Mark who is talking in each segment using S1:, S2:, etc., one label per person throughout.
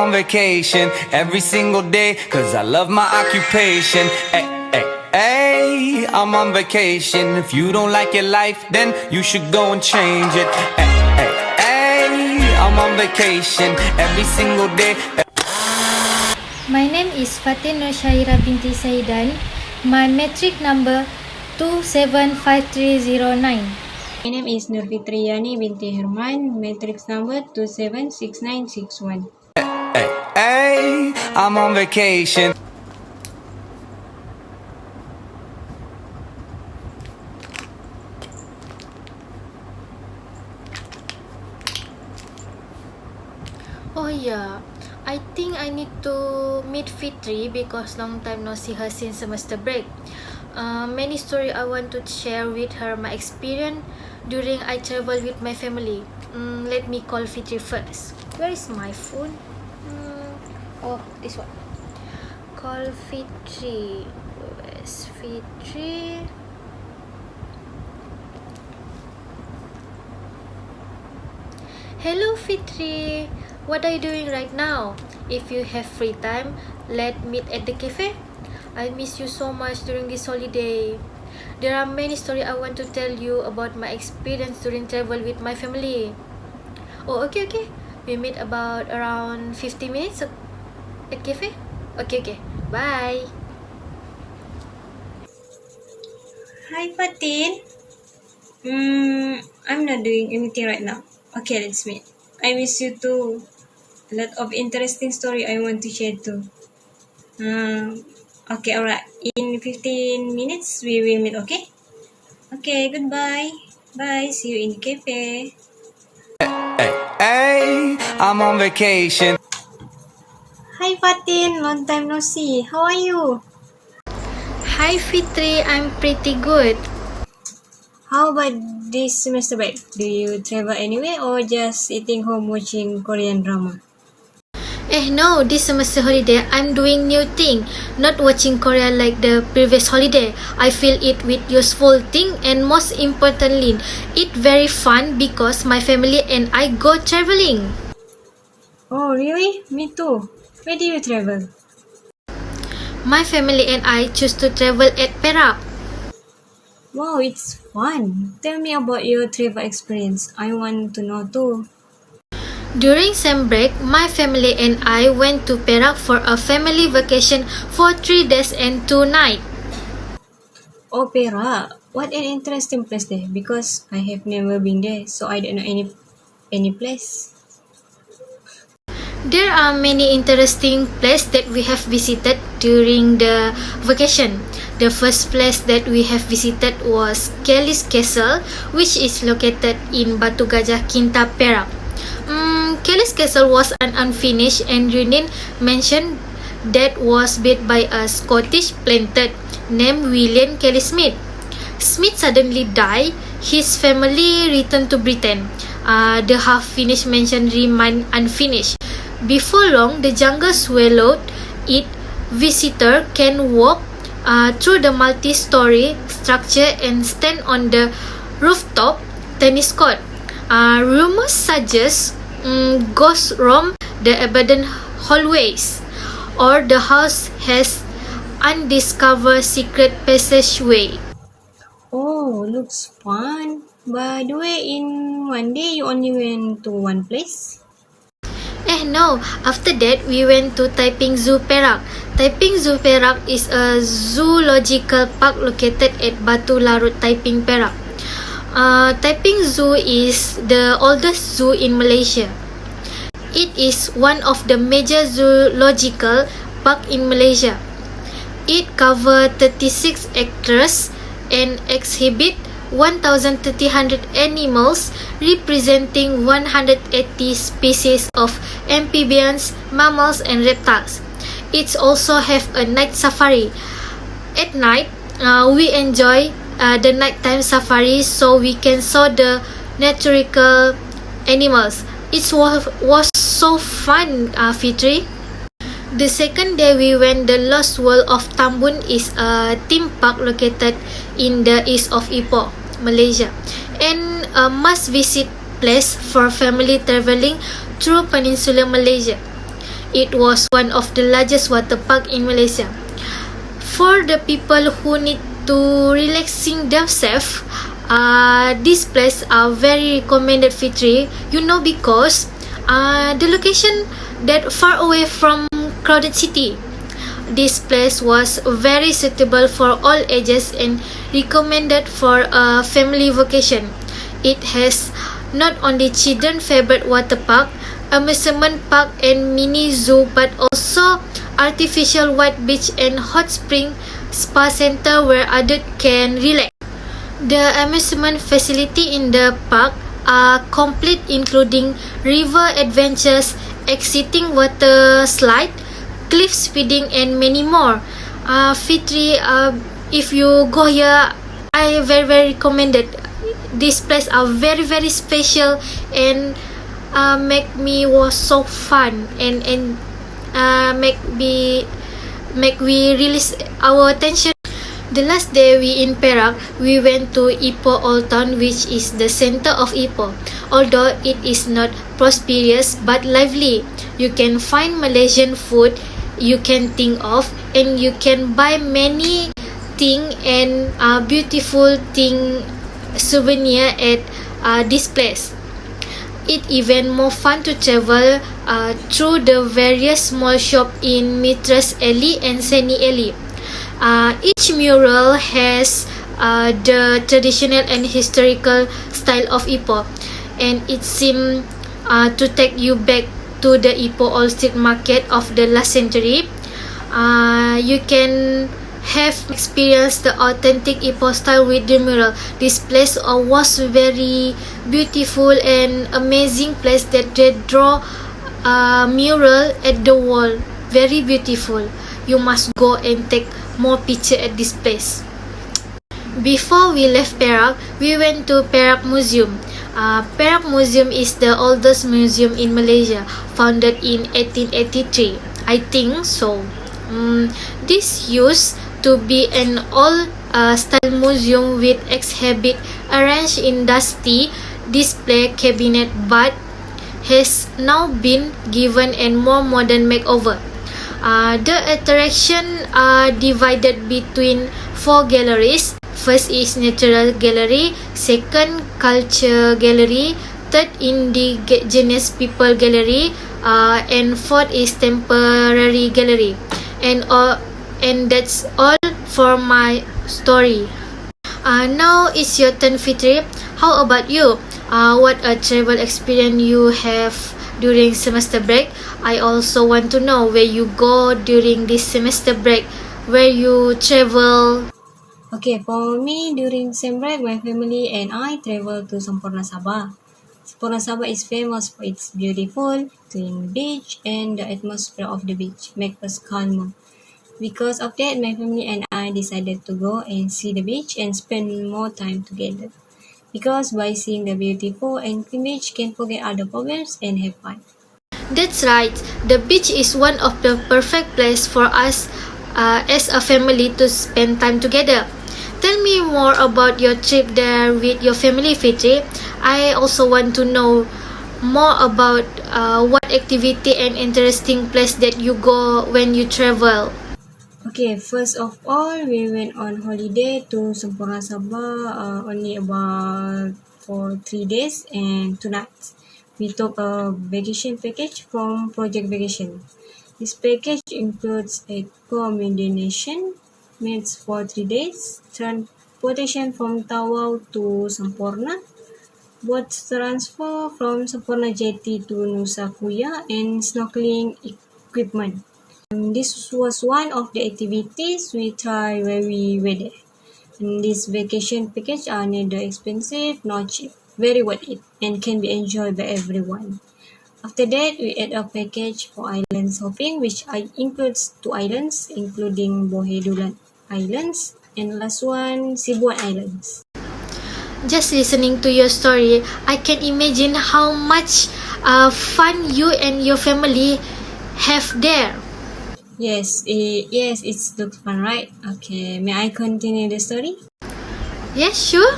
S1: on vacation every single day, cause I love my occupation. Ay, ay, ay, I'm on vacation. If you don't like your life, then you should go and change it. Ay, ay, ay, I'm on vacation every single day.
S2: My name is Fatin Nur Syahira binti Saidan. My metric number 275309.
S3: My name is Nur Fitriyani binti Herman, matrix number 276961.
S1: Ay, ay, I'm on vacation.
S2: Oh yeah, I think I need to meet Fitri because long time no see her since semester break. Many story I want to share with her my experience during I travel with my family. Let me call Fitri first. Where is my phone? Oh, this one. Call Fitri. Where's Fitri? Hello Fitri. What are you doing right now? If you have free time, let's meet at the cafe. I miss you so much during this holiday. There are many stories I want to tell you about my experience during travel with my family. Oh, okay. We meet about around 50 minutes at cafe. Okay. Bye.
S3: Hi Fatin. I'm not doing anything right now. Okay, let's meet. I miss you too. A lot of interesting story I want to share too. Okay, alright. In 15 minutes we will meet, okay? Okay, goodbye. Bye. See you in the cafe.
S1: Ay, ay, I'm on vacation.
S3: Hi Fatin, long time no see. How are you?
S2: Hi Fitri, I'm pretty good.
S3: How about this semester break? Do you travel anywhere or just sitting home watching Korean drama?
S2: No, this semester holiday, I'm doing new thing. Not watching Korea like the previous holiday. I feel it with useful thing and most importantly, it very fun because my family and I go traveling.
S3: Oh, really? Me too. Where do you travel?
S2: My family and I choose to travel at Perak.
S3: Wow, it's fun. Tell me about your travel experience. I want to know too.
S2: During sem break, my family and I went to Perak for a family vacation for 3 days and 2 nights.
S3: Oh, Perak. What an interesting place there because I have never been there, so I don't know any place.
S2: There are many interesting places that we have visited during the vacation. The first place that we have visited was Kelis Castle, which is located in Batu Gajah, Kinta, Perak. Kelis Castle was an unfinished and ruined mansion that was built by a Scottish planter named William Kelly Smith. Smith suddenly died. His family returned to Britain. The half-finished mansion remained unfinished. Before long, the jungle swallowed it. Visitor can walk through the multi-story structure and stand on the rooftop tennis court. Rumors suggest ghosts roam the abandoned hallways, or the house has undiscovered secret passageway.
S3: Oh, looks fun. By the way, in one day you only went to one place?
S2: No. After that, we went to Taiping Zoo Perak. Taiping Zoo Perak is a zoological park located at Batu Larut, Taiping, Perak. Taiping Zoo is the oldest zoo in Malaysia. It is one of the major zoological parks in Malaysia. It covers 36 hectares and exhibits 1,300 animals representing 180 species of amphibians, mammals, and reptiles. It also have a night safari. At night, we enjoy the nighttime safari so we can saw the natural animals. It was so fun, Fitri. The second day we went the Lost World of Tambun is a theme park located in the east of Ipoh, Malaysia, and a must-visit place for family traveling through Peninsular Malaysia. It was one of the largest water park in Malaysia. For the people who need to relaxing themselves, this place are very recommended Fitri. Because the location that far away from crowded city. This place was very suitable for all ages and recommended for a family vacation. It has not only children favorite water park, amusement park and mini zoo, but also artificial white beach and hot spring spa center where adults can relax. The amusement facility in the park are complete, including river adventures, exciting water slide, cliff speeding and many more. Fitri, if you go here, I very recommend it. This place are very special and make me was so fun and make we release our attention. The last day we in Perak, we went to Ipoh Old Town, which is the center of Ipoh. Although it is not prosperous but lively, you can find Malaysian food you can think of, and you can buy many thing and beautiful thing souvenir at this place. It even more fun to travel through the various small shop in Mitras Alley and Seni Alley. Each mural has the traditional and historical style of Ipoh, and it seems to take you back to the Ipoh Old Street Market of the last century. You can have experienced the authentic Ipoh style with the mural. This place was very beautiful and amazing place that they draw a mural at the wall. Very beautiful. You must go and take more picture at this place. Before we left Perak, we went to Perak Museum. Perak Museum is the oldest museum in Malaysia, founded in 1883. I think so. This used to be an old style museum with exhibit arranged in dusty display cabinet, but has now been given a more modern makeover. The attraction are divided between 4 galleries. First is Natural Gallery, second Culture Gallery, third Indigenous People Gallery, and fourth is Temporary Gallery. And that's all for my story. Now it's your turn, Fitri. How about you? What a travel experience you have during semester break? I also want to know where you go during this semester break, where you travel.
S3: Okay, for me during sem break, my family and I travel to Semporna Sabah. Semporna Sabah is famous for its beautiful, clean beach and the atmosphere of the beach make us calmer. Because of that, my family and I decided to go and see the beach and spend more time together. Because by seeing the beautiful and clean beach, can forget other problems and have fun.
S2: That's right. The beach is one of the perfect place for us as a family to spend time together. Tell me more about your trip there with your family, Fitri. I also want to know more about what activity and interesting place that you go when you travel.
S3: Okay, first of all, we went on holiday to Semporna Sabah only about for 3 days and 2 nights. We took a vacation package from Project Vacation. This package includes accommodation, meals for 3 days, transportation from Tawau to Semporna, boat transfer from Semporna Jetty to Nusa Kuya, and snorkeling equipment. This was one of the activities we tried when we were there. And this vacation package are neither expensive nor cheap, very worth it, and can be enjoyed by everyone. After that, we add a package for island hopping, which includes 2 islands, including Bohedulan Islands and last one, Sibuan Islands.
S2: Just listening to your story, I can imagine how much fun you and your family have there.
S3: Yes, it looks fun, right? Okay, may I continue the story?
S2: Yes, sure.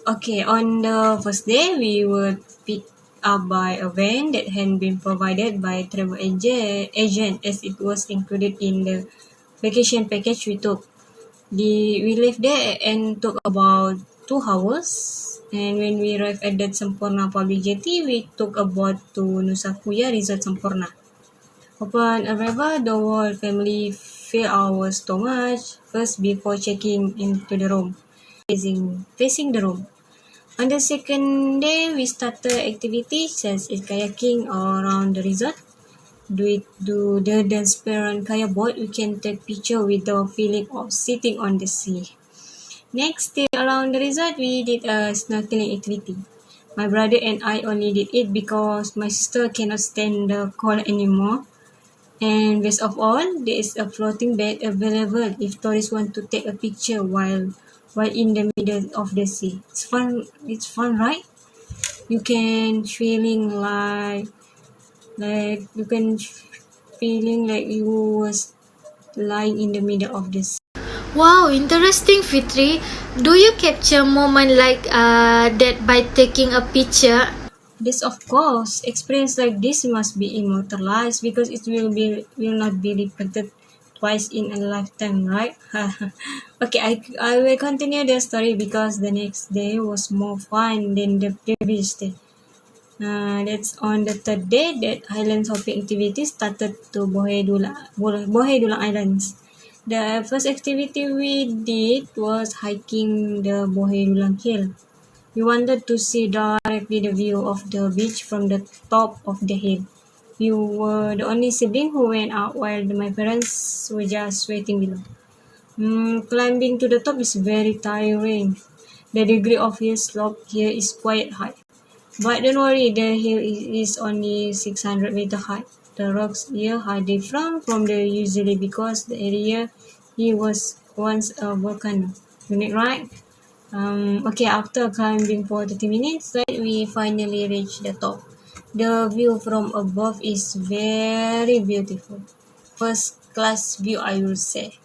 S3: Okay, on the first day, we would pick up by a van that had been provided by travel agent as it was included in the vacation package we took. We left there and took about 2 hours. And when we arrived at that Semporna public jetty, we took a boat to Nusa Kuya Resort Semporna. Upon arrival, the whole family filled our stomach first before checking into the room, facing the room. On the second day, we started activities such as kayaking around the resort. Do the transparent kayak boat, we can take picture with the feeling of sitting on the sea. Next, still around the resort, we did a snorkeling activity. My brother and I only did it because my sister cannot stand the cold anymore. And best of all, there is a floating bed available if tourists want to take a picture while in the middle of the sea. It's fun, right? You can feeling like you was lying in the middle of the sea.
S2: Wow, interesting, Fitri. Do you capture moment like that by taking a picture?
S3: This, of course, experience like this must be immortalized because it will not be repeated twice in a lifetime, right? Okay, I will continue the story because the next day was more fun than the previous day. That's on the third day that island hopping activity started to Bohe Dulang Islands. The first activity we did was hiking the Bohe Dulang Hill. We wanted to see directly the view of the beach from the top of the hill. We were the only sibling who went out while my parents were just waiting below. Climbing to the top is very tiring. The degree of hill slope here is quite high. But don't worry, the hill is only 600 meter high. The rocks here are different from the usually because the area here was once a volcano. Unique, right? Okay, after climbing for 30 minutes, we finally reached the top. The view from above is very beautiful. First class view, I will say.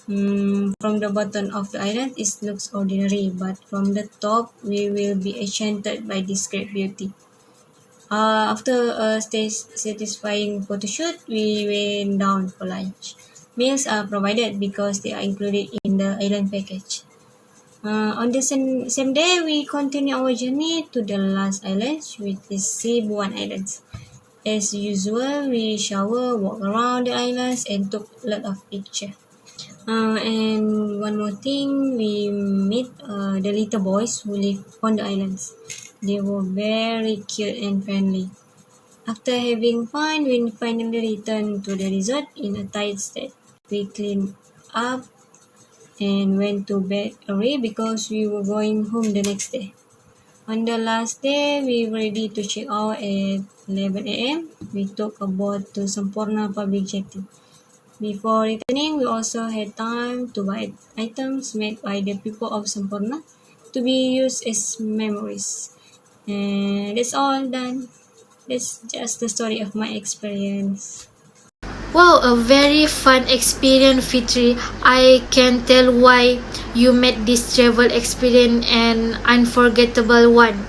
S3: From the bottom of the island, it looks ordinary, but from the top, we will be enchanted by this great beauty. After a satisfying photo shoot, we went down for lunch. Meals are provided because they are included in the island package. On the same day, we continue our journey to the last island, which is Cebuan Islands. As usual, we shower, walk around the islands, and took a lot of pictures. And one more thing, we meet the little boys who live on the islands. They were very cute and friendly. After having fun, we finally returned to the resort in a tight state. We cleaned up and went to bed early because we were going home the next day. On the last day, we were ready to check out at 11 a.m. We took a boat to Semporna Public Jetty. Before returning, we also had time to buy items made by the people of Semporna to be used as memories. And that's all done. That's just the story of my experience.
S2: Wow, a very fun experience, Fitri. I can tell why you made this travel experience an unforgettable one.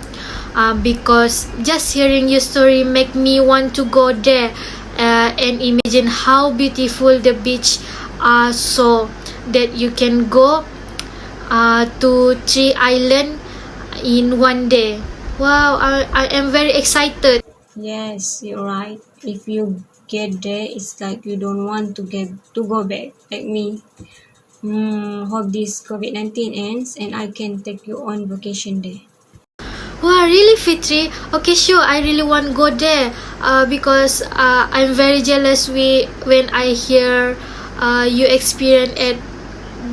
S2: Because just hearing your story make me want to go there and imagine how beautiful the beach are, so that you can go to 3 islands in one day. Wow, I am very excited.
S3: Yes, you're right. If you get there, it's like you don't want to go back, like me. Hope this COVID-19 ends and I can take you on vacation there.
S2: Wow, really, Fitri? Okay, sure. I really want to go there. Because I'm very jealous when I hear you experience at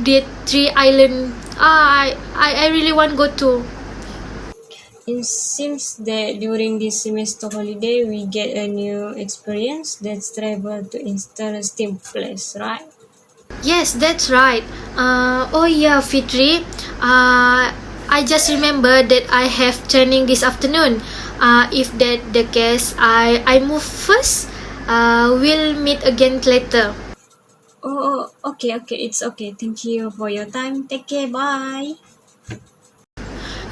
S2: the 3 island. I really want to go too.
S3: It seems that during this semester holiday, we get a new experience. Let's travel to interesting place, right?
S2: Yes, that's right. Oh yeah, Fitri. I just remember that I have training this afternoon. If that the case, I move first. We'll meet again later.
S3: Oh, okay, it's okay. Thank you for your time. Take care. Bye.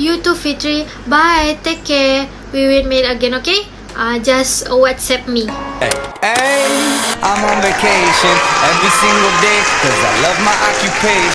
S2: You too, Fitri. Bye. Take care. we will meet again, okay? Just WhatsApp me.
S1: Hey, hey, I'm on vacation every single day, cause I love my occupation.